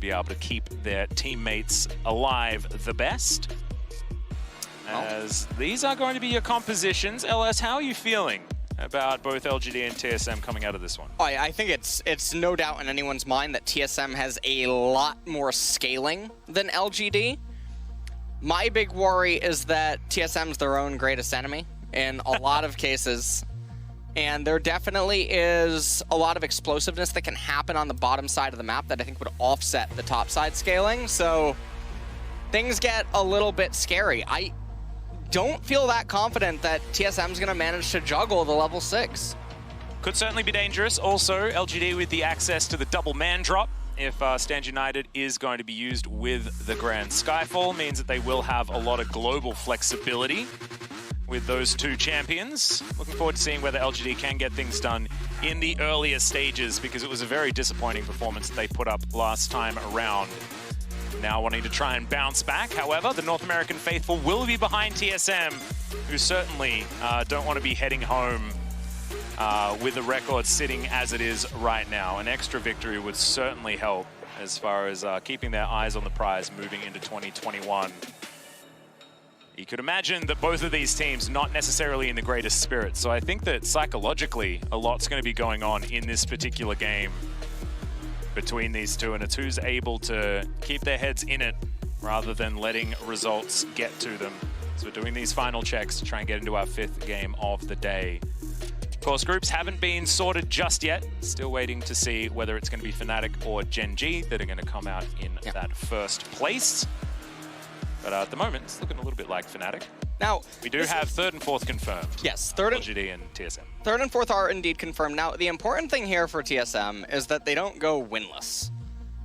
be able to keep their teammates alive the best. As these are going to be your compositions. LS, how are you feeling about both LGD and TSM coming out of this one? Oh, I think it's no doubt in anyone's mind that TSM has a lot more scaling than LGD. My big worry is that TSM's their own greatest enemy in a lot of cases. And there definitely is a lot of explosiveness that can happen on the bottom side of the map that I think would offset the top side scaling. So things get a little bit scary. I don't feel that confident that TSM's going to manage to juggle the level 6. Could certainly be dangerous. Also, LGD with the access to the double man drop. If Stand United is going to be used with the Grand Skyfall, means that they will have a lot of global flexibility with those two champions. Looking forward to seeing whether LGD can get things done in the earlier stages, because it was a very disappointing performance they put up last time around. Now wanting to try and bounce back. However, the North American faithful will be behind TSM, who certainly don't want to be heading home with the record sitting as it is right now. An extra victory would certainly help as far as keeping their eyes on the prize moving into 2021. You could imagine that both of these teams not necessarily in the greatest spirits, so I think that psychologically a lot's going to be going on in this particular game between these two, and it's who's able to keep their heads in it rather than letting results get to them. So we're doing these final checks to try and get into our 5th game of the day. Of course, groups haven't been sorted just yet. Still waiting to see whether it's going to be Fnatic or Gen G that are going to come out in that first place. But at the moment, it's looking a little bit like Fnatic. Now, we do have 3rd and 4th confirmed. Yes, LGD and TSM. 3rd and 4th are indeed confirmed. Now, the important thing here for TSM is that they don't go winless.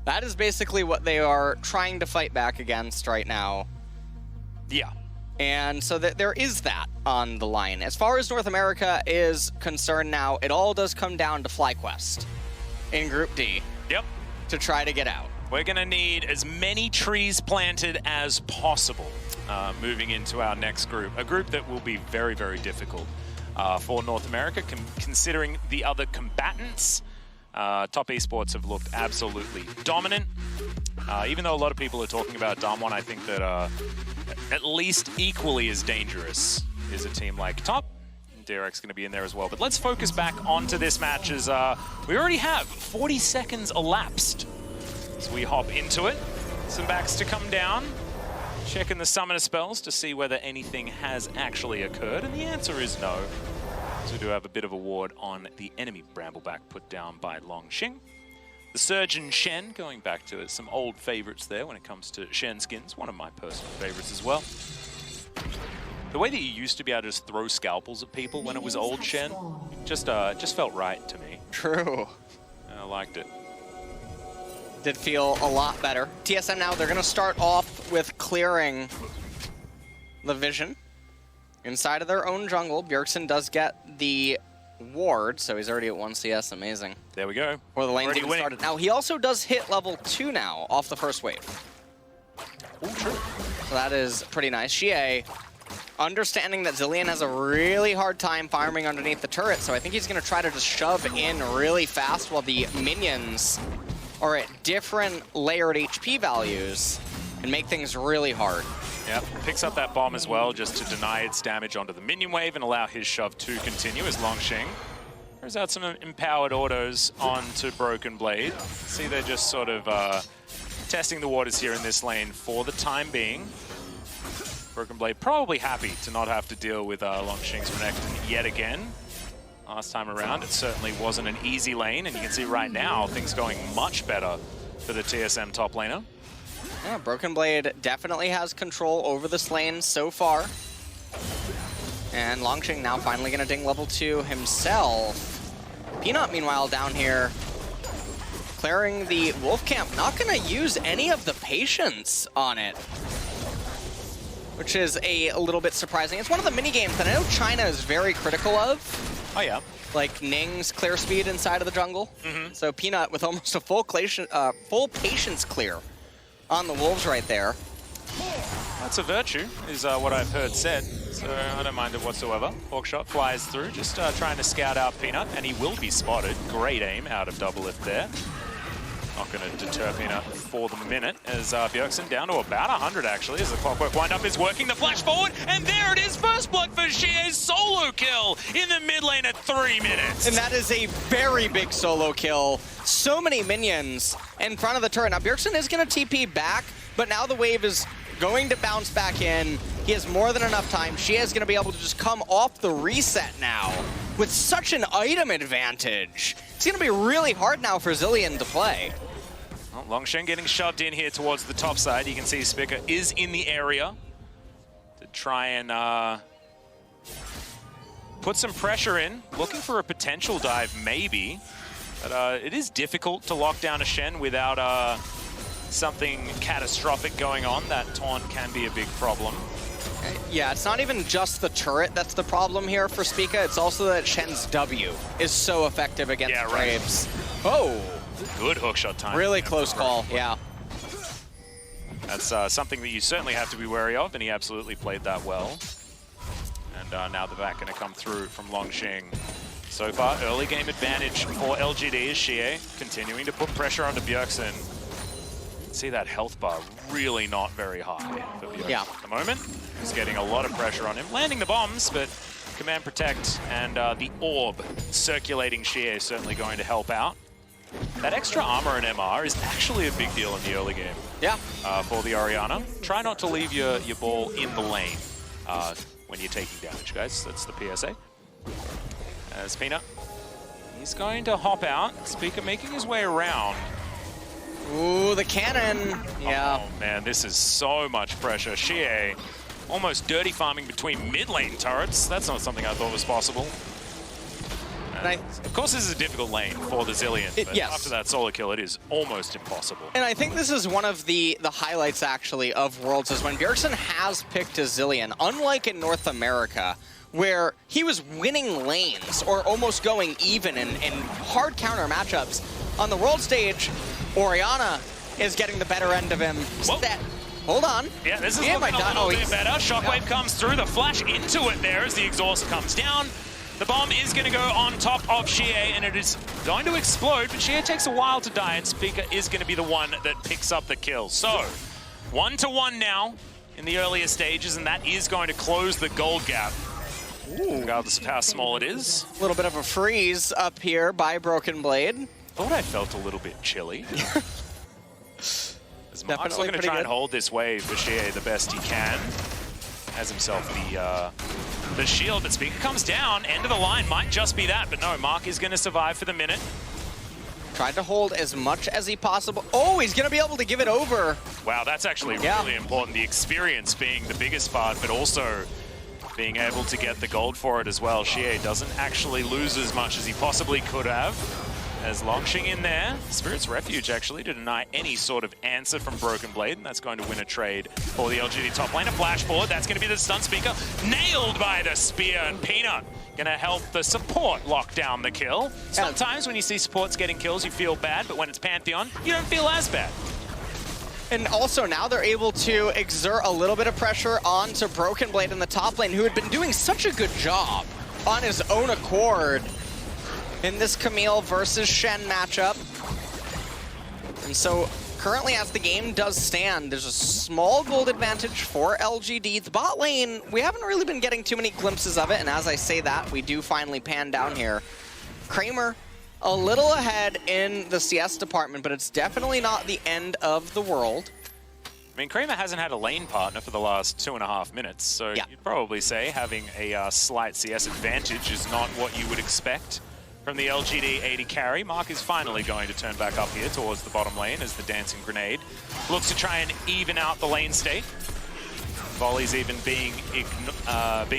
That is basically what they are trying to fight back against right now. Yeah. And so there is that on the line. As far as North America is concerned now, it all does come down to FlyQuest in Group D. Yep. To try to get out. We're going to need as many trees planted as possible moving into our next group. A group that will be very, very difficult for North America, considering the other combatants. Top Esports have looked absolutely dominant. Even though a lot of people are talking about Damwon, I think that at least equally as dangerous is a team like Top. Derek's going to be in there as well. But let's focus back onto this match, as we already have 40 seconds elapsed. So we hop into it. Some backs to come down. Checking the summoner spells to see whether anything has actually occurred. And the answer is no. So we do have a bit of a ward on the enemy Brambleback put down by Longxing. The Surgeon Shen, going back to some old favorites there when it comes to Shen skins. One of my personal favorites as well. The way that you used to be able to just throw scalpels at people when it was old Shen, just felt right to me. True. I liked it. Did feel a lot better. TSM now, they're going to start off with clearing the vision inside of their own jungle. Bjergsen does get the ward, so he's already at 1 CS. Amazing. There we go. Or the lane's even started. Now, he also does hit level 2 now off the first wave. Ooh, true. So that is pretty nice. Xie, understanding that Zilean has a really hard time farming underneath the turret, so I think he's going to try to just shove in really fast while the minions are at different layered HP values and make things really hard. Yep, picks up that bomb as well just to deny its damage onto the minion wave and allow his shove to continue as Longxing throws out some empowered autos onto Broken Blade. See, they're just sort of testing the waters here in this lane for the time being. Broken Blade probably happy to not have to deal with Longxing's Renekton yet again. Last time around, it certainly wasn't an easy lane, and you can see right now things going much better for the TSM top laner. Yeah, Broken Blade definitely has control over this lane so far. And Longxing now finally going to ding level 2 himself. Peanut, meanwhile, down here, clearing the Wolf Camp. Not going to use any of the patience on it, which is a little bit surprising. It's one of the mini-games that I know China is very critical of. Oh, yeah. Like Ning's clear speed inside of the jungle. So Peanut with almost a full patience clear on the Wolves right there. That's a virtue, is what I've heard said. So I don't mind it whatsoever. Hawkshot flies through, just trying to scout out Peanut, and he will be spotted. Great aim out of Doublelift there. Not going to deter Peanut for the minute, as Bjergsen down to about 100 actually, as the clockwork wind-up is working. The flash forward, and there it is, first blood for Xie's solo kill in the mid lane at 3 minutes. And that is a very big solo kill. So many minions in front of the turret. Now Bjergsen is going to TP back, but now the wave is going to bounce back in. He has more than enough time. Xie is going to be able to just come off the reset now with such an item advantage. It's going to be really hard now for Zilean to play. Well, Longshen getting shoved in here towards the top side. You can see Spica is in the area to try and put some pressure in, looking for a potential dive maybe. But it is difficult to lock down a Shen without something catastrophic going on. That taunt can be a big problem. Yeah, it's not even just the turret that's the problem here for Spica. It's also that Shen's W is so effective against Braves. Oh! Good hookshot time. Really close call, yeah. That's something that you certainly have to be wary of, and he absolutely played that well. And now the back going to come through from Longxing. So far, early game advantage for LGD as Xie continuing to put pressure onto Bjergsen. See that health bar really not very high for Bjergsen at the moment. He's getting a lot of pressure on him, landing the bombs, but Command Protect and the orb circulating Xie is certainly going to help out. That extra armor and MR is actually a big deal in the early game. Yeah. For the Orianna. Try not to leave your ball in the lane when you're taking damage, guys. That's the PSA. As Peanut, he's going to hop out. Spica making his way around. Ooh, the cannon. Yeah. Oh man, this is so much pressure. Xie almost dirty farming between mid lane turrets. That's not something I thought was possible. Of course, this is a difficult lane for the Zilean, but after that solo kill, it is almost impossible. And I think this is one of the highlights, actually, of Worlds, is when Bjergsen has picked a Zilean, unlike in North America, where he was winning lanes or almost going even in hard counter matchups. On the world stage, Orianna is getting the better end of him. Hold on. Yeah, this is looking a little bit better. Shockwave comes through, the flash into it there as the exhaust comes down. The bomb is going to go on top of Xie, and it is going to explode, but Xie takes a while to die, and Spica is going to be the one that picks up the kill. So, 1-1 now in the earlier stages, and that is going to close the gold gap. Ooh. Regardless of how small it is. A little bit of a freeze up here by Broken Blade. Thought I felt a little bit chilly. As Mark's looking to try and hold this wave for Xie the best he can. Has himself the shield, but Spica comes down. End of the line might just be that, but no, Mark is going to survive for the minute. Tried to hold as much as he possible. Oh, he's going to be able to give it over. Wow, that's actually really important. The experience being the biggest part, but also being able to get the gold for it as well. Xie doesn't actually lose as much as he possibly could have. As Longxing in there, Spirit's Refuge actually to deny any sort of answer from Broken Blade, and that's going to win a trade for the LGD top lane. A flash forward, that's going to be the stun Spica, nailed by the spear, and Peanut going to help the support lock down the kill. Sometimes when you see supports getting kills, you feel bad, but when it's Pantheon, you don't feel as bad. And also now they're able to exert a little bit of pressure onto Broken Blade in the top lane, who had been doing such a good job on his own accord in this Camille versus Shen matchup. And so currently as the game does stand, there's a small gold advantage for LGD. The bot lane, we haven't really been getting too many glimpses of it, and as I say that, we do finally pan down here. Kramer a little ahead in the CS department, but it's definitely not the end of the world. I mean, Kramer hasn't had a lane partner for the last 2.5 minutes, so you'd probably say having a slight CS advantage is not what you would expect from the LGD 80 carry. Mark is finally going to turn back up here towards the bottom lane as the Dancing Grenade looks to try and even out the lane state. Volleys even being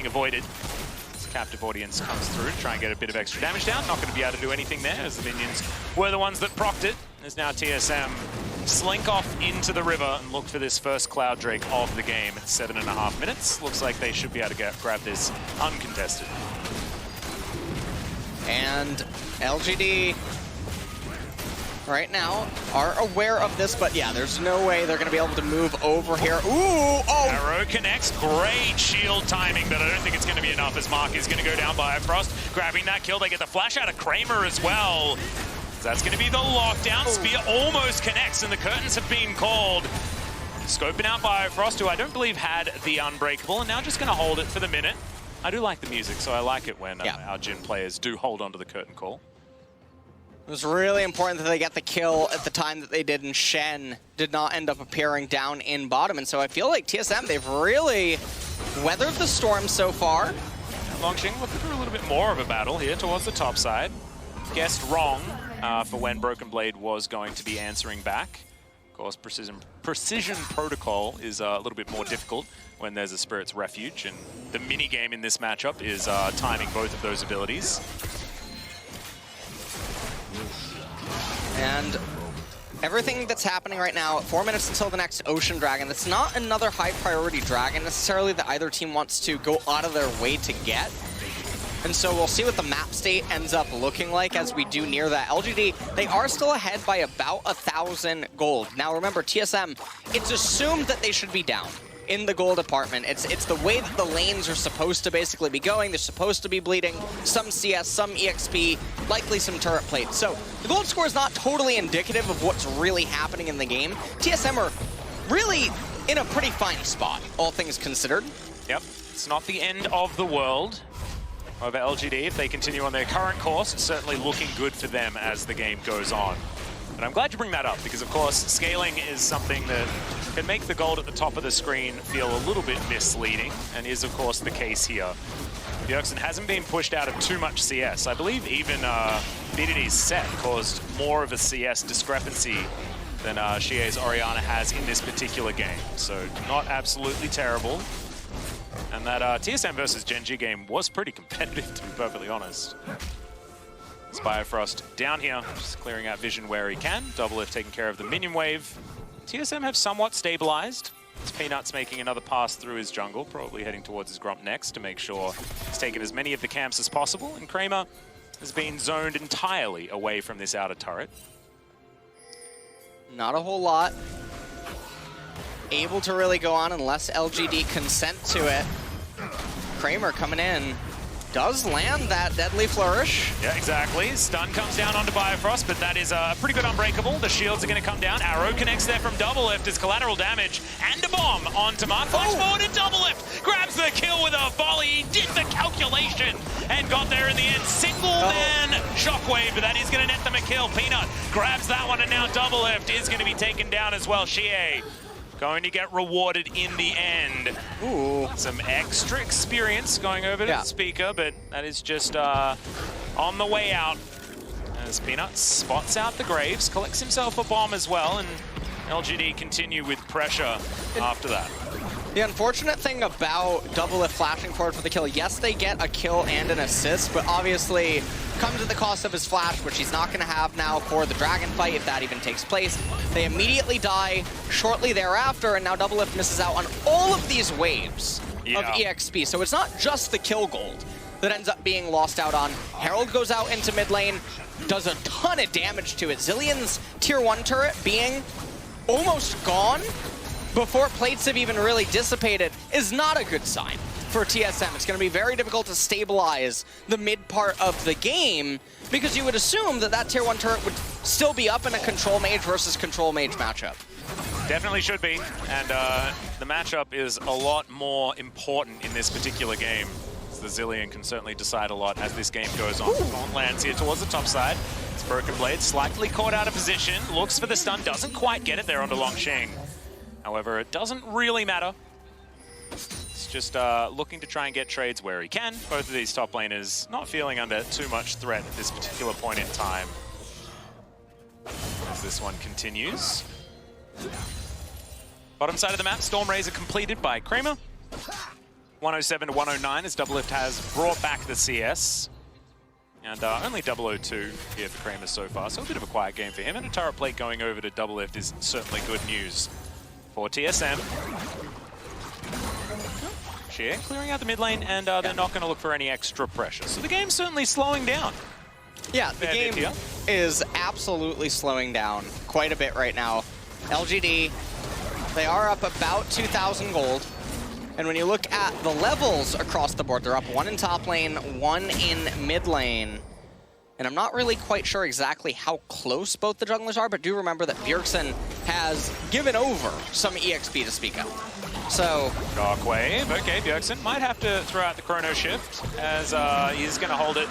avoided. As Captive Audience comes through to try and get a bit of extra damage down. Not going to be able to do anything there as the minions were the ones that procced it. There's now TSM slink off into the river and look for this first Cloud Drake of the game at 7.5 minutes. Looks like they should be able to grab this uncontested. And LGD right now are aware of this, but yeah, there's no way they're going to be able to move over here. Ooh! Oh! Arrow connects. Great shield timing, but I don't think it's going to be enough as Mark is going to go down by Frost. Grabbing that kill, they get the flash out of Kramer as well. That's going to be the lockdown. Spear almost connects, and the curtains have been called. Scoping out Biofrost, who I don't believe had the Unbreakable, and now just going to hold it for the minute. I do like the music, so I like it when our Jhin players do hold onto the curtain call. It was really important that they get the kill at the time that they did, and Shen did not end up appearing down in bottom. And so I feel like TSM, they've really weathered the storm so far. Longxing looking for a little bit more of a battle here towards the top side. Guessed wrong for when Broken Blade was going to be answering back. Of course, precision protocol is a little bit more difficult when there's a Spirit's Refuge, and the mini-game in this matchup is timing both of those abilities. And everything that's happening right now, 4 minutes until the next Ocean Dragon, it's not another high-priority dragon necessarily that either team wants to go out of their way to get. And so we'll see what the map state ends up looking like as we do near that. LGD, they are still ahead by about 1,000 gold. Now remember, TSM, it's assumed that they should be down in the gold department. It's the way that the lanes are supposed to basically be going. They're supposed to be bleeding some CS, some EXP, likely some turret plates. So the gold score is not totally indicative of what's really happening in the game. TSM are really in a pretty fine spot, all things considered. Yep, it's not the end of the world. Over LGD, if they continue on their current course, it's certainly looking good for them as the game goes on. And I'm glad you bring that up, because of course, scaling is something that can make the gold at the top of the screen feel a little bit misleading, and is of course the case here. Bjergsen hasn't been pushed out of too much CS. I believe even BDD's set caused more of a CS discrepancy than Xie's Orianna has in this particular game. So not absolutely terrible. And that TSM versus Gen G game was pretty competitive, to be perfectly honest. Biofrost down here, just clearing out vision where he can. Doublelift taking care of the minion wave. TSM have somewhat stabilized. It's Peanuts making another pass through his jungle, probably heading towards his Grump next to make sure he's taken as many of the camps as possible. And Kramer has been zoned entirely away from this outer turret. Not a whole lot able to really go on unless LGD consent to it. Kramer coming in. Does land that Deadly Flourish. Yeah, exactly. Stun comes down onto Biofrost, but that is a pretty good Unbreakable. The shields are going to come down. Arrow connects there from Doublelift as collateral damage. And a bomb onto Mark. Flash forward and Doublelift grabs the kill with a volley. He did the calculation and got there in the end. Single man Shockwave, but that is going to net them a kill. Peanut grabs that one, and now Doublelift is going to be taken down as well. Xie going to get rewarded in the end. Ooh. Some extra experience going over to the speaker, but that is just on the way out. As Peanut spots out the Graves, collects himself a bomb as well, and LGD continue with pressure after that. The unfortunate thing about Doublelift flashing forward for the kill, yes, they get a kill and an assist, but obviously comes at the cost of his flash, which he's not going to have now for the dragon fight, if that even takes place. They immediately die shortly thereafter, and now Doublelift misses out on all of these waves of EXP. So it's not just the kill gold that ends up being lost out on. Herald goes out into mid lane, does a ton of damage to it. Zillion's tier 1 turret being almost gone before plates have even really dissipated is not a good sign for TSM. It's going to be very difficult to stabilize the mid part of the game, because you would assume that that tier 1 turret would still be up in a control mage versus control mage matchup. Definitely should be, and the matchup is a lot more important in this particular game. The Zillion can certainly decide a lot as this game goes on. On lands here towards the top side. It's Broken Blade, slightly caught out of position, looks for the stun, doesn't quite get it there onto Longxing. However, it doesn't really matter. It's just looking to try and get trades where he can. Both of these top laners not feeling under too much threat at this particular point in time. As this one continues. Bottom side of the map, Storm Razor completed by Kramer. 107 to 109 as Doublelift has brought back the CS. And only 002 here for Kramer so far, so a bit of a quiet game for him. And a turret plate going over to Doublelift is certainly good news for TSM. Xie clearing out the mid lane, and they're not going to look for any extra pressure. So the game's certainly slowing down. Yeah, the game is absolutely slowing down quite a bit right now. LGD, they are up about 2,000 gold. And when you look at the levels across the board, they're up 1 in top lane, 1 in mid lane. And I'm not really quite sure exactly how close both the junglers are, but do remember that Bjergsen has given over some EXP to speak of. So... Shockwave. Okay, Bjergsen might have to throw out the Chrono Shift, as he's going to hold it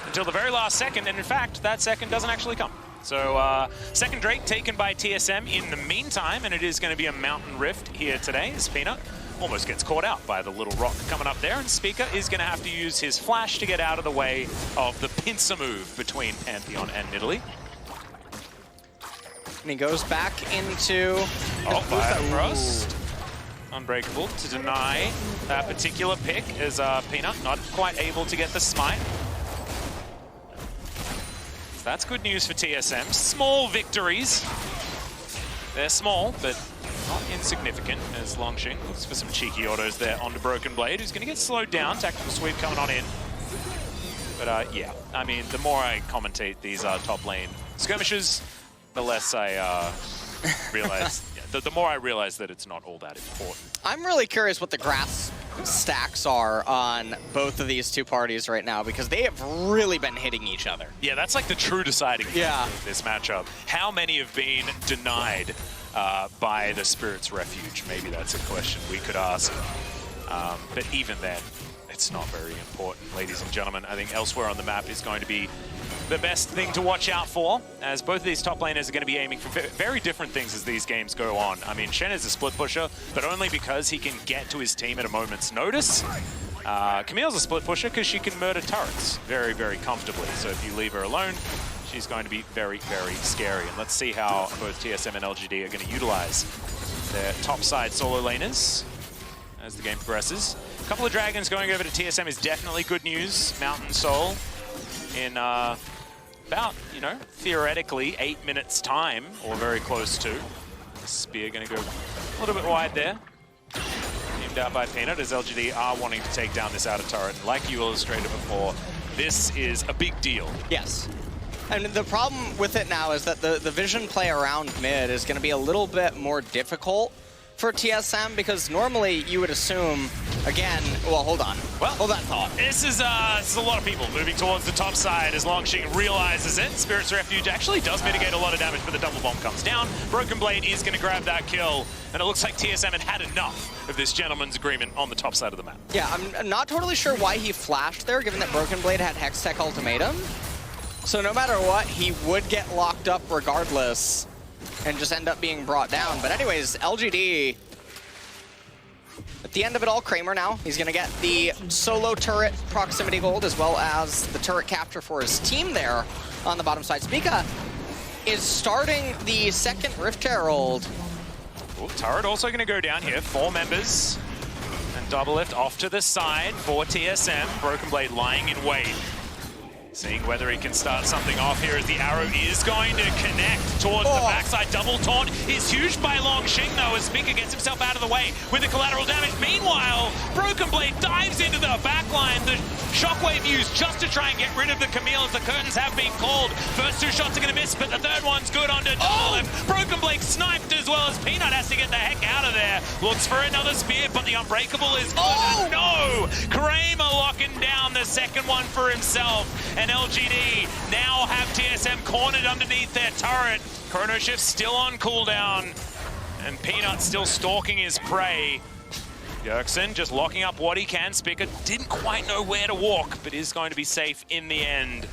until the very last second, and in fact, that second doesn't actually come. So, second Drake taken by TSM in the meantime, and it is going to be a Mountain Rift here today, as Peanut almost gets caught out by the little rock coming up there, and Speaker is going to have to use his flash to get out of the way of the pincer move between Pantheon and Nidalee. And he goes back into... Oh, Frost. Unbreakable to deny that particular pick, as Peanut not quite able to get the smite. So that's good news for TSM. Small victories. They're small, but not insignificant, as Longxing looks for some cheeky autos there onto Broken Blade, who's going to get slowed down. Tactical sweep coming on in. But yeah, I mean, the more I commentate these top lane skirmishes, the less I realize, the more I realize that it's not all that important. I'm really curious what the grass stacks are on both of these two parties right now, because they have really been hitting each other. Yeah, that's like the true deciding factor of this matchup. How many have been denied by the Spirit's Refuge? Maybe that's a question we could ask. But even then, it's not very important, ladies and gentlemen. I think elsewhere on the map is going to be the best thing to watch out for, as both of these top laners are going to be aiming for very different things as these games go on. I mean, Shen is a split pusher, but only because he can get to his team at a moment's notice. Camille's a split pusher because she can murder turrets very, very comfortably. So if you leave her alone, she's going to be very, very scary. And let's see how both TSM and LGD are going to utilize their top-side solo laners as the game progresses. A couple of dragons going over to TSM is definitely good news. Mountain Soul in about, you know, theoretically 8 minutes time, or very close to. Spear going to go a little bit wide there. Aimed out by Peanut, as LGD are wanting to take down this outer turret. And like you illustrated before, this is a big deal. Yes. And the problem with it now is that the vision play around mid is going to be a little bit more difficult for TSM, because normally you would assume, again, well, hold on. Well, hold that thought. This is a lot of people moving towards the top side as Longxing realizes it. Spirit's Refuge actually does mitigate a lot of damage, but the double bomb comes down. Broken Blade is going to grab that kill, and it looks like TSM had enough of this gentleman's agreement on the top side of the map. Yeah, I'm not totally sure why he flashed there, given that Broken Blade had Hextech Ultimatum. So no matter what, he would get locked up regardless and just end up being brought down. But anyways, LGD, at the end of it all, Kramer now, he's going to get the solo turret proximity gold, as well as the turret capture for his team there on the bottom side. Spica is starting the second Rift Herald. Ooh, turret also going to go down here. 4 members. And double lift off to the side for TSM. Broken Blade lying in wait. Seeing whether he can start something off here, as the arrow is going to connect towards the backside. Double taunt is huge by Longxing, though, as Speaker gets himself out of the way with the collateral damage. Meanwhile, Broken Blade dives into the backline. The shockwave used just to try and get rid of the Camille, as the curtains have been called. First 2 shots are going to miss, but the third one's good onto double lift. Broken Blade sniped, as well as Peanut has to get the heck out of there. Looks for another spear, but the Unbreakable is good. No! Kramer locking down the second one for himself. And LGD now have TSM cornered underneath their turret. Chrono Shift still on cooldown, and Peanut still stalking his prey. Bjergsen just locking up what he can. Spica didn't quite know where to walk, but is going to be safe in the end.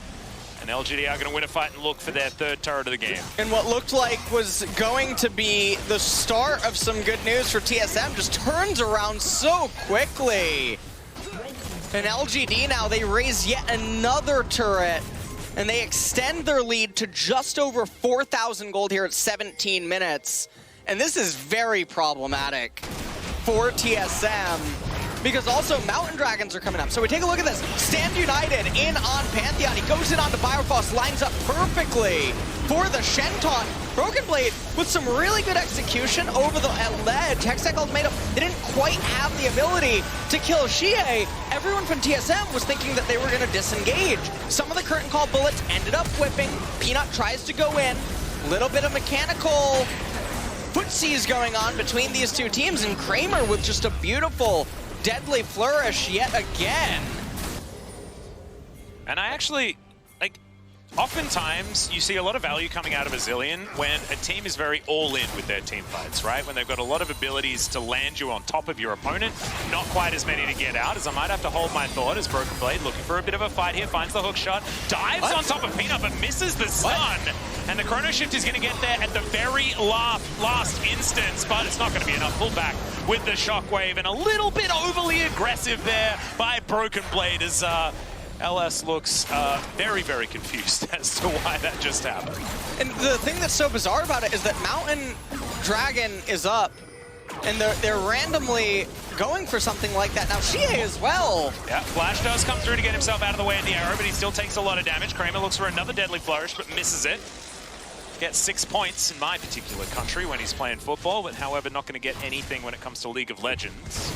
And LGD are going to win a fight and look for their third turret of the game. And what looked like was going to be the start of some good news for TSM just turns around so quickly. And LGD now, they raise yet another turret, and they extend their lead to just over 4,000 gold here at 17 minutes. And this is very problematic for TSM, because also Mountain Dragons are coming up. So we take a look at this. Stand United in on Pantheon. He goes in onto Bifrost, lines up perfectly for the Shen taunt. Broken Blade with some really good execution over the ledge. Hextech Ultimatum, they didn't quite have the ability to kill Xie. Everyone from TSM was thinking that they were going to disengage. Some of the curtain call bullets ended up whipping. Peanut tries to go in. Little bit of mechanical footsies going on between these two teams, and Kramer with just a beautiful deadly flourish yet again. And I actually, like, oftentimes you see a lot of value coming out of a Zillion when a team is very all-in with their team fights, right? When they've got a lot of abilities to land you on top of your opponent, not quite as many to get out, as I might have to hold my thought as Broken Blade looking for a bit of a fight here, finds the hook shot, dives on top of Peanut but misses the stun. And the Chrono Shift is going to get there at the very last instance, but it's not going to be enough. Pull back with the Shockwave and a little bit overly aggressive there by Broken Blade as LS looks very, very confused as to why that just happened. And the thing that's so bizarre about it is that Mountain Dragon is up, and they're randomly going for something like that. Now, Shie as well. Yeah, Flash does come through to get himself out of the way of the arrow, but he still takes a lot of damage. Kramer looks for another Deadly Flourish, but misses it. Gets 6 points in my particular country when he's playing football, but however, not going to get anything when it comes to League of Legends.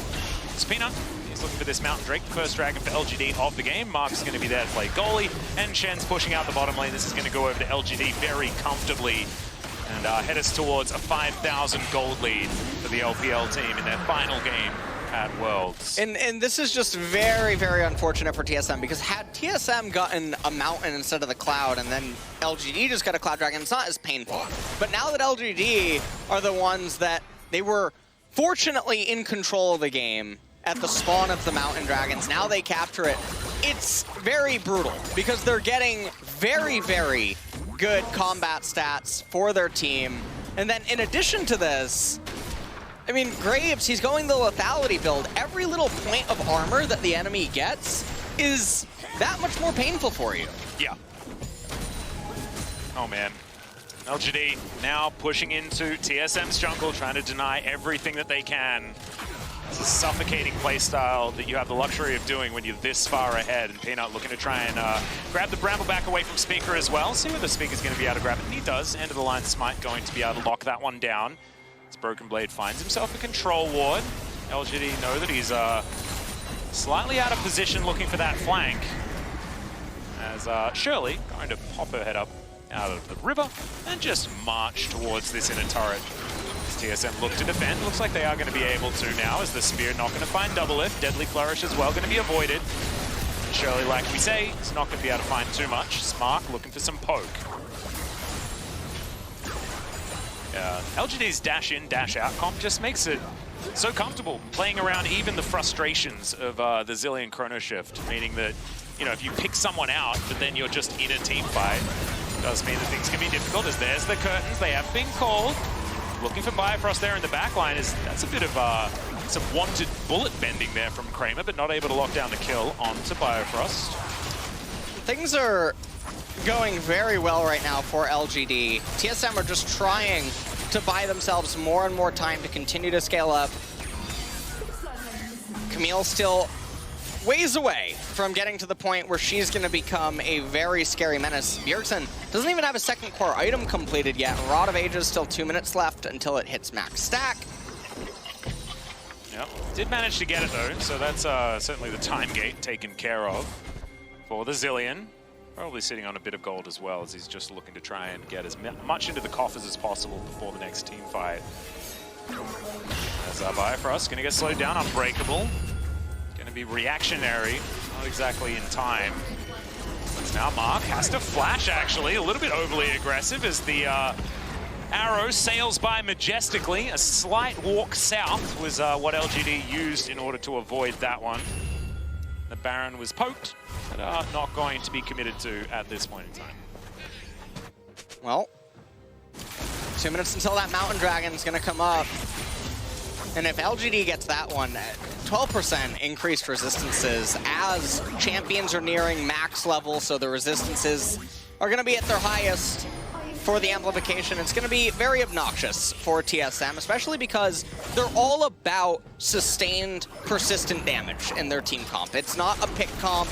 It's Peanut. He's looking for this Mountain Drake, the first dragon for LGD of the game. Mark's going to be there to play goalie, and Shen's pushing out the bottom lane. This is going to go over to LGD very comfortably and head us towards a 5,000 gold lead for the LPL team in their final game at Worlds. And this is just very, very unfortunate for TSM, because had TSM gotten a Mountain instead of the Cloud and then LGD just got a Cloud Dragon, it's not as painful. But now that LGD are the ones that they were fortunately in control of the game at the spawn of the Mountain Dragons, now they capture it. It's very brutal because they're getting very, very good combat stats for their team. And then in addition to this, I mean, Graves, he's going the lethality build. Every little point of armor that the enemy gets is that much more painful for you. Yeah. Oh, man. LGD now pushing into TSM's jungle, trying to deny everything that they can. It's a suffocating playstyle that you have the luxury of doing when you're this far ahead. And Peanut looking to try and grab the Bramble back away from Speaker as well. See whether Speaker's going to be able to grab it. And he does. End of the line Smite going to be able to lock that one down. As Broken Blade finds himself a control ward. LGD know that he's slightly out of position looking for that flank. As Shirley going to pop her head up out of the river and just march towards this inner turret. As TSM look to defend, looks like they are going to be able to now, as the Spear not going to find double lift. Deadly Flourish as well going to be avoided. And Shirley, like we say, is not going to be able to find too much. Smark looking for some poke. LGD's dash in, dash out comp just makes it so comfortable playing around even the frustrations of the Zillion Chrono Shift, meaning that, you know, if you pick someone out, but then you're just in a team fight, does mean that things can be difficult. As there's the curtains, they have been called. Looking for Bifrost there in the back line. That's a bit of some wanted bullet bending there from Kramer, but not able to lock down the kill onto Bifrost. Things are going very well right now for LGD. TSM are just trying to buy themselves more and more time to continue to scale up. Camille still ways away from getting to the point where she's going to become a very scary menace. Bjergsen doesn't even have a second core item completed yet. Rod of Ages, still 2 minutes left until it hits max stack. Yep, did manage to get it though, so that's certainly the time gate taken care of for the Zillion. Probably sitting on a bit of gold as well, as he's just looking to try and get as much into the coffers as possible before the next team fight. As Bifrost going to get slowed down, Unbreakable. Going to be reactionary, not exactly in time. As now Mark has to flash, actually, a little bit overly aggressive as the arrow sails by majestically. A slight walk south was what LGD used in order to avoid that one. The Baron was poked, but not going to be committed to at this point in time. Well, 2 minutes until that Mountain Dragon's going to come up. And if LGD gets that one, 12% increased resistances as champions are nearing max level, so the resistances are going to be at their highest for the amplification. It's going to be very obnoxious for TSM, especially because they're all about sustained, persistent damage in their team comp. It's not a pick comp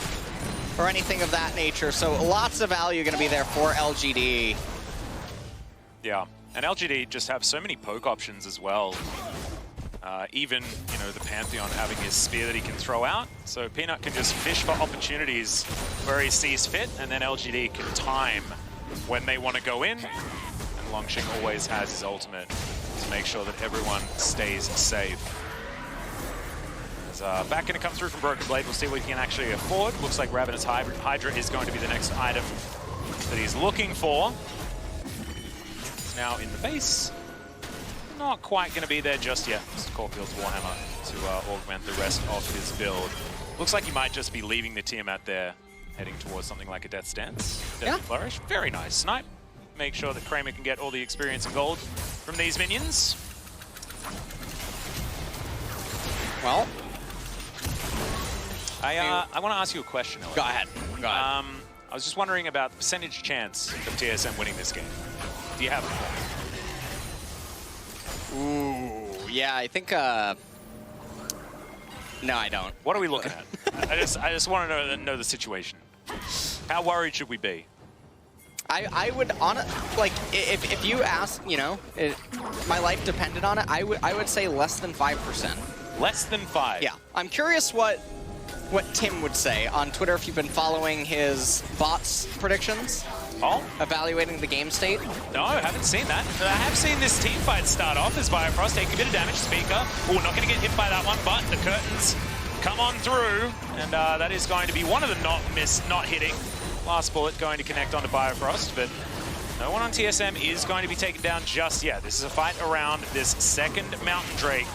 or anything of that nature, so lots of value going to be there for LGD. Yeah, and LGD just have so many poke options as well. Even, you know, the Pantheon having his spear that he can throw out. So Peanut can just fish for opportunities where he sees fit, and then LGD can time when they want to go in. And Longsheng always has his ultimate to make sure that everyone stays safe. As back going to come through from Broken Blade, we'll see what he can actually afford. Looks like Ravenous Hydra is going to be the next item that he's looking for. It's now in the base. Not quite going to be there just yet. Mr. Caulfield's Warhammer to augment the rest of his build. Looks like he might just be leaving the Tiamat there, heading towards something like a Death Stance. Deadly Flourish. Very nice snipe. Make sure that Kramer can get all the experience and gold from these minions. Well, I want to ask you a question, Elliot. go ahead. I was just wondering about the percentage chance of TSM winning this game. Do you have it? Ooh, yeah, I think, no, I don't. What are we looking at? I just want to know the situation. How worried should we be? I would like if you ask, you know, my life depended on it, I would say less than 5%. Less than 5. Yeah, I'm curious what Tim would say on Twitter if you've been following his bots predictions. Oh? Evaluating the game state. No, I haven't seen that. I have seen this team fight start off as Bifrost taking a bit of damage. Speaker, oh, not going to get hit by that one, but the curtains come on through, and that is going to be one of the not hitting. Last bullet going to connect onto Bifrost, but no one on TSM is going to be taken down just yet. This is a fight around this second Mountain Drake.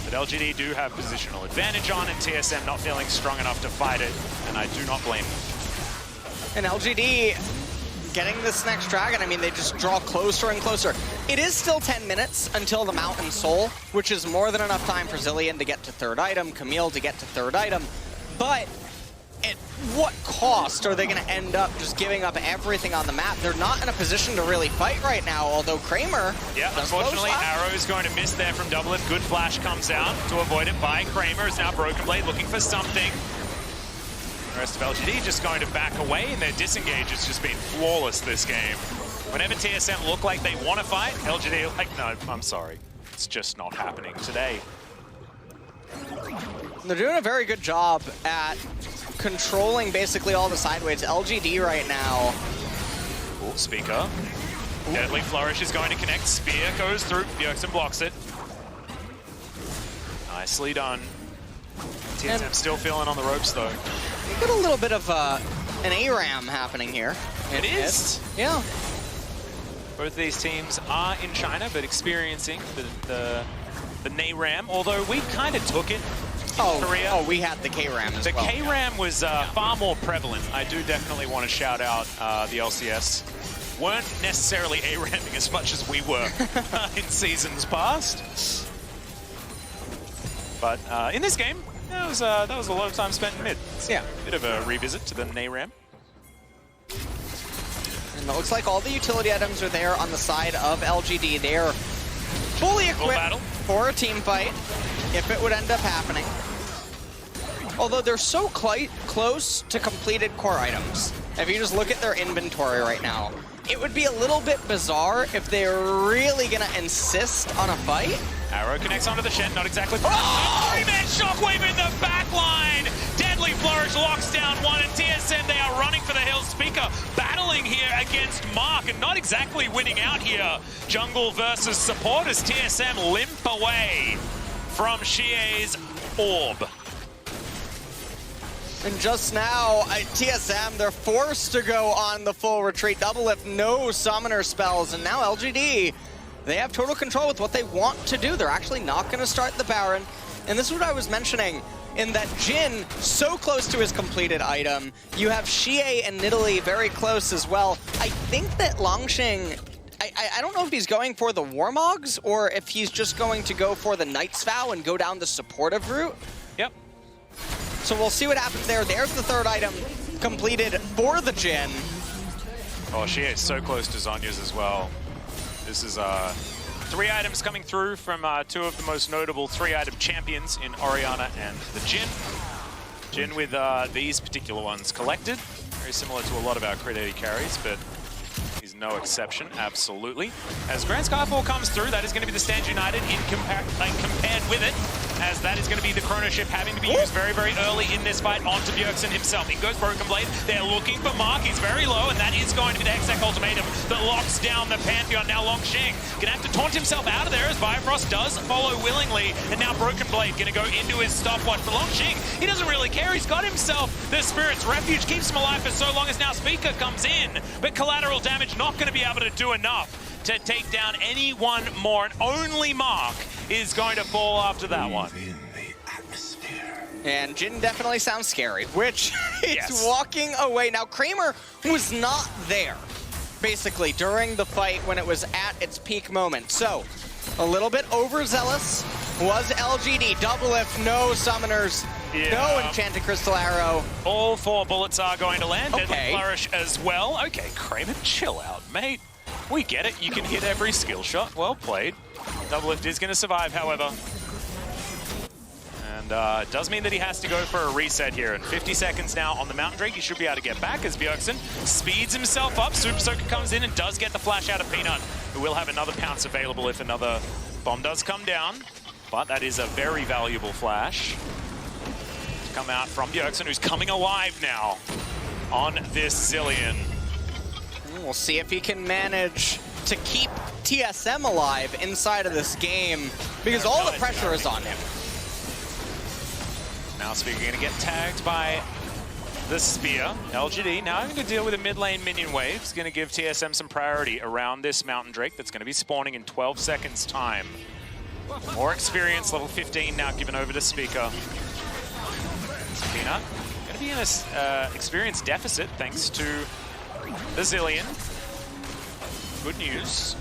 But LGD do have positional advantage on, and TSM not feeling strong enough to fight it, and I do not blame them. And LGD getting this next dragon, I mean, they just draw closer and closer. It is still 10 minutes until the Mountain Soul, which is more than enough time for Zillion to get to third item, Camille to get to third item. But at what cost are they going to end up just giving up everything on the map? They're not in a position to really fight right now, although Kramer... Yeah, unfortunately, Arrow is going to miss there from Double If. Good flash comes out to avoid it by Kramer. Is now Broken Blade looking for something. The rest of LGD just going to back away, and their disengage has just been flawless this game. Whenever TSM look like they want to fight, LGD are like, no, I'm sorry. It's just not happening today. They're doing a very good job at controlling basically all the sideways. LGD right now. Ooh, Speaker. Ooh. Deadly Flourish is going to connect. Spear goes through. Bjergsen blocks it. Nicely done. TSM still feeling on the ropes, though. You got a little bit of an ARAM happening here. It is. Yeah. Both of these teams are in China, but experiencing the NARAM, although we kind of took it in Korea. Oh, we had the KRAM as well. The KRAM was far more prevalent. I do definitely want to shout out the LCS. Weren't necessarily ARAMing as much as we were in seasons past. But in this game, that was a lot of time spent in mid. Yeah. Bit of a revisit to the NARAM. And it looks like all the utility items are there on the side of LGD. They're fully equipped for a team fight, if it would end up happening. Although they're so close to completed core items. If you just look at their inventory right now, it would be a little bit bizarre if they're really gonna insist on a fight. Arrow connects onto the shed, not exactly. Oh! Three-man shockwave in the back line! Deadly Flourish locks down one, and TSM, they are running for the hills. Speaker battling here against Mark, and not exactly winning out here. Jungle versus support as TSM limp away from Xie's orb. And just now, TSM, they're forced to go on the full retreat. Double If, no summoner spells, and now LGD, they have total control with what they want to do. They're actually not going to start the Baron. And this is what I was mentioning, in that Jin, so close to his completed item. You have Xie and Nidalee very close as well. I think that Longxing, I don't know if he's going for the Warmogs, or if he's just going to go for the Knight's Vow and go down the supportive route. Yep. So we'll see what happens there. There's the third item completed for the Jin. Oh, Xie is so close to Zhonya's as well. This is 3 items coming through from 2 of the most notable 3-item champions in Orianna and the Jin. Jin with these particular ones collected. Very similar to a lot of our crit 80 carries, but he's no exception, absolutely. As Grand Skyfall comes through, that is going to be the Stand United compared with it, as that is going to be the Chrono Shift having to be used very, very early in this fight onto Bjergsen himself. In goes Broken Blade. They're looking for Mark. He's very low, and that is going to be the Hextech Ultimatum that locks down the Pantheon. Now Longxing going to have to taunt himself out of there as Bifrost does follow willingly, and now Broken Blade going to go into his stopwatch. For Longxing, he doesn't really care. He's got himself the Spirit's Refuge, keeps him alive for so long as now Speaker comes in, but collateral damage not going to be able to do enough to take down anyone more, and only Mark is going to fall after that one. And Jin definitely sounds scary, which is Yes. walking away. Now, Kramer was not there, basically, during the fight when it was at its peak moment. So, a little bit overzealous was LGD. Double lift, no summoners, no Enchanted Crystal Arrow. All 4 bullets are going to land. Okay. Deadly Flourish as well. Okay, Kramer, chill out, mate. We get it. You can hit every skill shot. Well played. Double lift is going to survive, however. And it does mean that he has to go for a reset here. And 50 seconds now on the Mountain Drake. He should be able to get back as Bjergsen speeds himself up. Super Soaker comes in and does get the flash out of Peanut, who will have another pounce available if another bomb does come down. But that is a very valuable flash to come out from Bjergsen, who's coming alive now on this Zilean. We'll see if he can manage to keep TSM alive inside of this game, because all the pressure is on him. Now Speaker going to get tagged by the Spear. LGD now having to deal with a mid lane minion wave. It's going to give TSM some priority around this Mountain Drake that's going to be spawning in 12 seconds time. More experience, level 15 now given over to Speaker. Peanut going to be in an experience deficit thanks to the Zilean. Good news.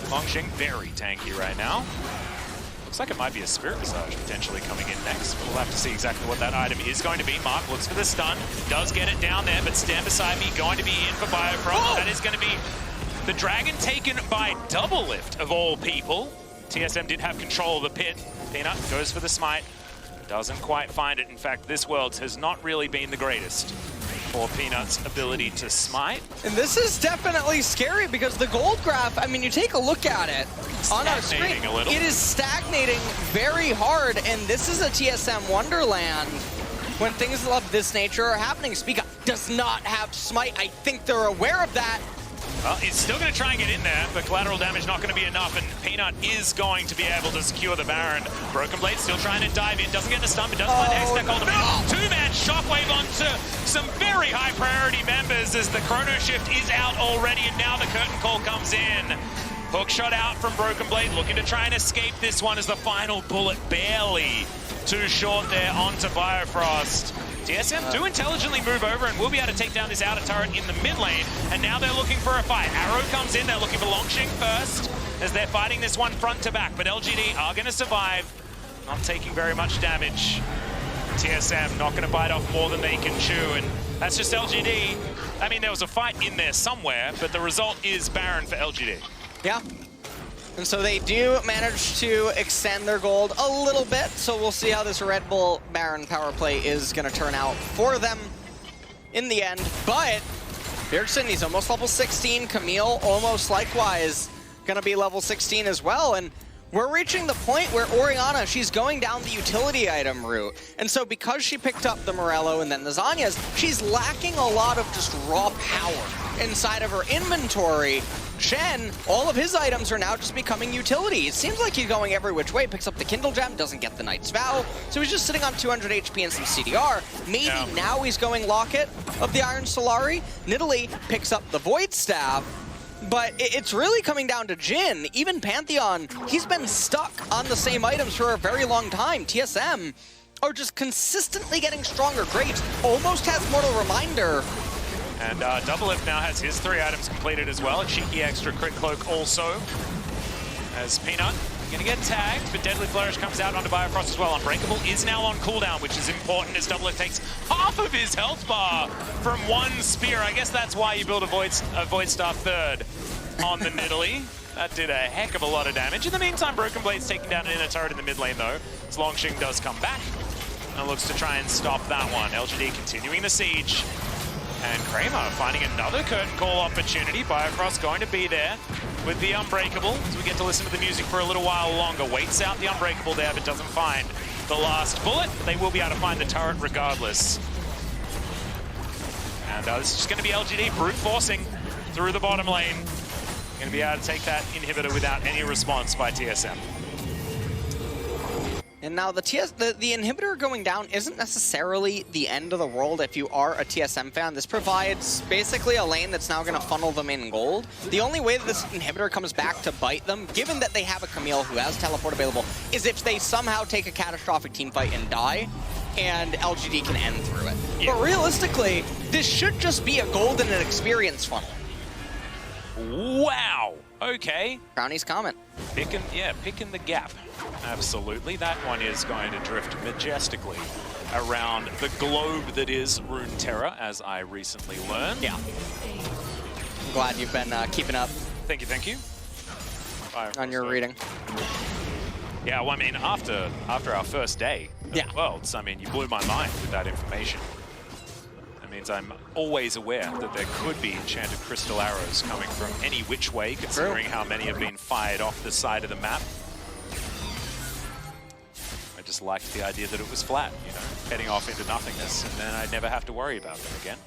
Longxing very tanky right now. Looks like it might be a Spirit Visage potentially coming in next, but we'll have to see exactly what that item is going to be. Mark looks for the stun, does get it down there, but Stand Beside Me going to be in for Biofrost. That is going to be the Dragon taken by Double Lift, of all people. TSM did have control of the pit. Peanut goes for the smite, doesn't quite find it. In fact, this Worlds has not really been the greatest for Peanut's ability to smite. And this is definitely scary because the gold graph, I mean, you take a look at it on our screen, it is stagnating very hard, and this is a TSM wonderland when things of this nature are happening. Speaker does not have smite. I think they're aware of that. Well, he's still going to try and get in there, but collateral damage not going to be enough, and Peanut is going to be able to secure the Baron. Broken Blade still trying to dive in, doesn't get the stun, but does find Hextech Ultimate. Two-man shockwave onto some very high priority members as the Chrono Shift is out already, and now the curtain call comes in. Hook shot out from Broken Blade, looking to try and escape this one as the final bullet barely too short there onto Biofrost. TSM do intelligently move over and will be able to take down this outer turret in the mid lane, and now they're looking for a fight. Arrow comes in, they're looking for Longxing first as they're fighting this one front to back, but LGD are going to survive, not taking very much damage. TSM not going to bite off more than they can chew, and that's just LGD. I mean, there was a fight in there somewhere, but the result is Baron for LGD. Yeah. And so they do manage to extend their gold a little bit, so we'll see how this Red Bull Baron power play is going to turn out for them in the end. But Bjergsen, he's almost level 16. Camille almost likewise going to be level 16 as well. And we're reaching the point where Orianna, she's going down the utility item route. And so because she picked up the Morello and then the Zanyas, she's lacking a lot of just raw power inside of her inventory. Shen, all of his items are now just becoming utility. It seems like he's going every which way. Picks up the Kindle Gem, doesn't get the Knight's Vow. So he's just sitting on 200 HP and some CDR. Maybe now he's going Locket of the Iron Solari. Nidalee picks up the Void Staff. But it's really coming down to Jin. Even Pantheon, he's been stuck on the same items for a very long time. TSM are just consistently getting stronger. Graves almost has Mortal Reminder. And Double Lift now has his 3 items completed as well. A cheeky extra crit cloak also. As Peanut gonna get tagged, but Deadly Flourish comes out onto Biofrost as well. Unbreakable is now on cooldown, which is important as Double Lift takes half of his health bar from one spear. I guess that's why you build a Void Star third on the Nidalee. That did a heck of a lot of damage. In the meantime, Broken Blade's taking down an inner turret in the mid lane though, as Longxing does come back and looks to try and stop that one. LGD continuing the siege. And Kramer finding another curtain call opportunity. Biocross going to be there with the Unbreakable. As we get to listen to the music for a little while longer. Waits out the Unbreakable there, but doesn't find the last bullet. They will be able to find the turret regardless. And this is just going to be LGD brute forcing through the bottom lane. Going to be able to take that inhibitor without any response by TSM. And now the inhibitor going down isn't necessarily the end of the world if you are a TSM fan. This provides basically a lane that's now going to funnel them in gold. The only way that this inhibitor comes back to bite them, given that they have a Camille who has teleport available, is if they somehow take a catastrophic team fight and die, and LGD can end through it. Yeah. But realistically, this should just be a gold and an experience funnel. Wow. Okay. Brownie's comment. Picking the gap. Absolutely. That one is going to drift majestically around the globe that is Runeterra, as I recently learned. Yeah. I'm glad you've been keeping up. Thank you, thank you. On your reading. Yeah, well, I mean, after our first day of Worlds, I mean, you blew my mind with that information. That means I'm always aware that there could be enchanted crystal arrows coming from any which way, considering how many have been fired off the side of the map. I just liked the idea that it was flat, you know, heading off into nothingness, and then I'd never have to worry about them again.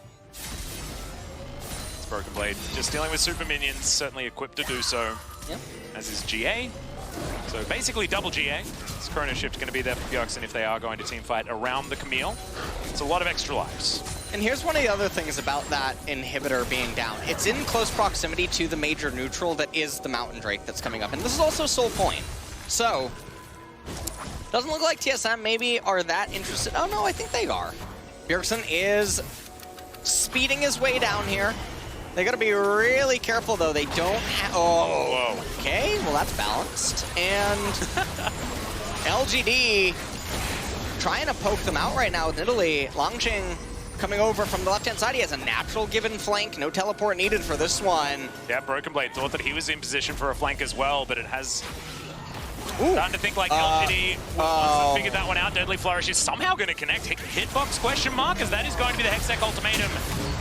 It's Broken Blade just dealing with super minions, certainly equipped to do so, as is GA. So basically double GA. This Chrono Shift going to be there for Bjergsen if they are going to teamfight around the Camille. It's a lot of extra lives. And here's one of the other things about that inhibitor being down. It's in close proximity to the major neutral that is the Mountain Drake that's coming up. And this is also Soul Point. So, doesn't look like TSM maybe are that interested. Oh no, I think they are. Bjergsen is speeding his way down here. They gotta be really careful though. They don't have. Oh, whoa. Okay. Well, that's balanced. And LGD trying to poke them out right now with Italy. Longqing coming over from the left-hand side. He has a natural given flank. No teleport needed for this one. Yeah, Broken Blade thought that he was in position for a flank as well, but it has. Starting to think like LGD figured that one out. Deadly Flourish is somehow going to connect. Hitbox question mark, as that is going to be the Hextech ultimatum.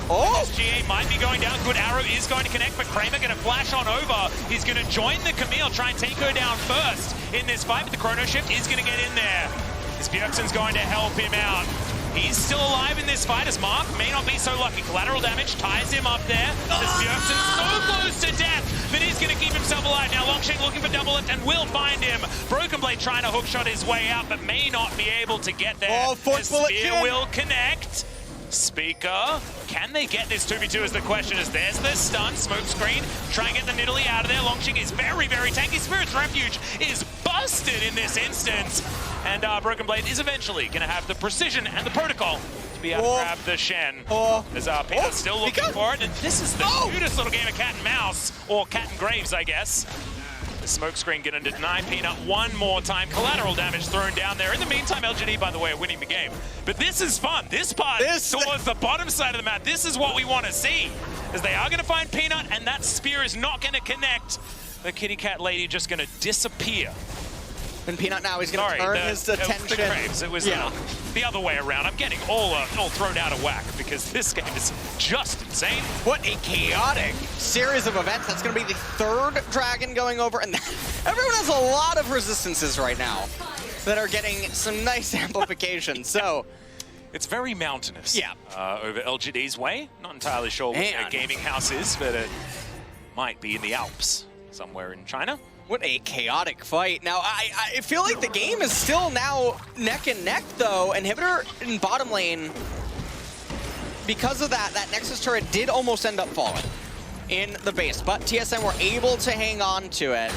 SGA might be going down. Good arrow is going to connect, but Kramer going to flash on over. He's going to join the Camille, try and take her down first in this fight, but the Chrono Shift is going to get in there. As Bjergsen's going to help him out. He's still alive in this fight, as Mark may not be so lucky. Collateral damage ties him up there. As Bjergsen's so close to death, but he's going to keep himself alive. Now Longqing looking for double lift and will find him. Broken Blade trying to hookshot his way out, but may not be able to get there. The spear will connect. Speaker, can they get this 2v2 is the question, as there's the stun, smoke screen, try and get the Nidalee out of there. Longqing is very, very tanky. Spirit's Refuge is busted in this instance. And Broken Blade is eventually going to have the precision and the protocol to be able to grab the Shen. As Peanut's still looking for it, and this is the cutest little game of cat and mouse, or cat and graves, I guess. The smoke screen going to deny Peanut one more time. Collateral damage thrown down there. In the meantime, LGD, by the way, are winning the game. But this is fun. This part towards the bottom side of the map, this is what we want to see. As they are going to find Peanut, and that spear is not going to connect. The kitty cat lady just going to disappear. And Peanut now, he's going to turn his attention. It was the other way around. I'm getting all thrown out of whack because this game is just insane. What a chaotic series of events. That's going to be the third dragon going over. And everyone has a lot of resistances right now that are getting some nice amplification. So it's very mountainous. Yeah. Over LGD's way. Not entirely sure what their gaming house is, but it might be in the Alps, somewhere in China. What a chaotic fight. Now, I feel like the game is still now neck and neck, though. Inhibitor in bottom lane, because of that Nexus turret did almost end up falling in the base, but TSM were able to hang on to it.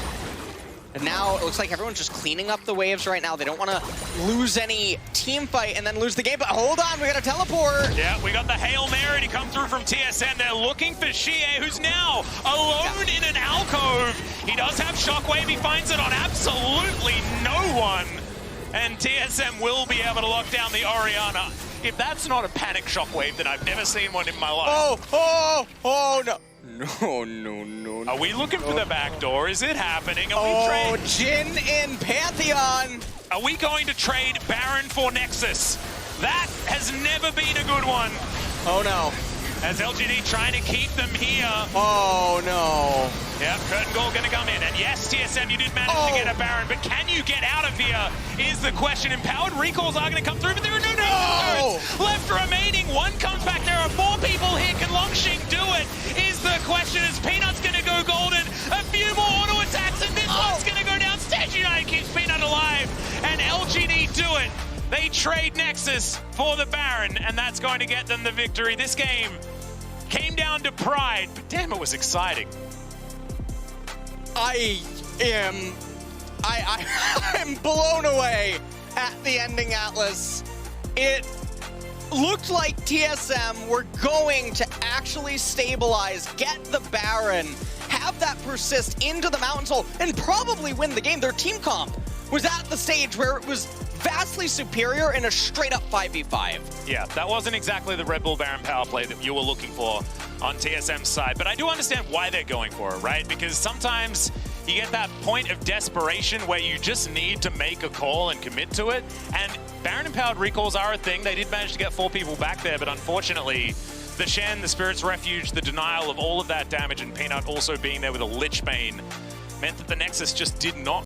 And now it looks like everyone's just cleaning up the waves right now. They don't want to lose any team fight and then lose the game, but hold on, we got a teleport. Yeah, we got the Hail Mary to come through from TSM. They're looking for Xie, who's now alone in an alcove. He does have Shockwave, he finds it on absolutely no one. And TSM will be able to lock down the Orianna. If that's not a panic Shockwave, then I've never seen one in my life. Oh, no. No. Are we looking for the back door? Is it happening? Are we Jhin in Pantheon. Are we going to trade Baron for Nexus? That has never been a good one. Oh no. As LGD trying to keep them here. Oh, no. Yep, Curtain Goal going to come in. And yes, TSM, you did manage to get a Baron, but can you get out of here is the question. Empowered recalls are going to come through, but there are no turrets left remaining. One comes back. There are 4 people here. Can Longshing do it? Is the question. Is Peanut's going to go golden? A few more auto attacks, and this one's going to go down. Stage United keeps Peanut alive, and LGD do it. They trade Nexus for the Baron, and that's going to get them the victory. This game came down to pride, but damn, it was exciting. I'm blown away at the ending, Atlas. It looked like TSM were going to actually stabilize, get the Baron, have that persist into the Mountain Soul, and probably win the game. Their team comp was at the stage where it was vastly superior in a straight-up 5v5. Yeah, that wasn't exactly the Red Bull Baron power play that you were looking for on TSM's side, but I do understand why they're going for it, right? Because sometimes you get that point of desperation where you just need to make a call and commit to it, and Baron empowered recalls are a thing. They did manage to get 4 people back there, but unfortunately, the Shen, the Spirit's Refuge, the denial of all of that damage, and Peanut also being there with a Lich Bane meant that the Nexus just did not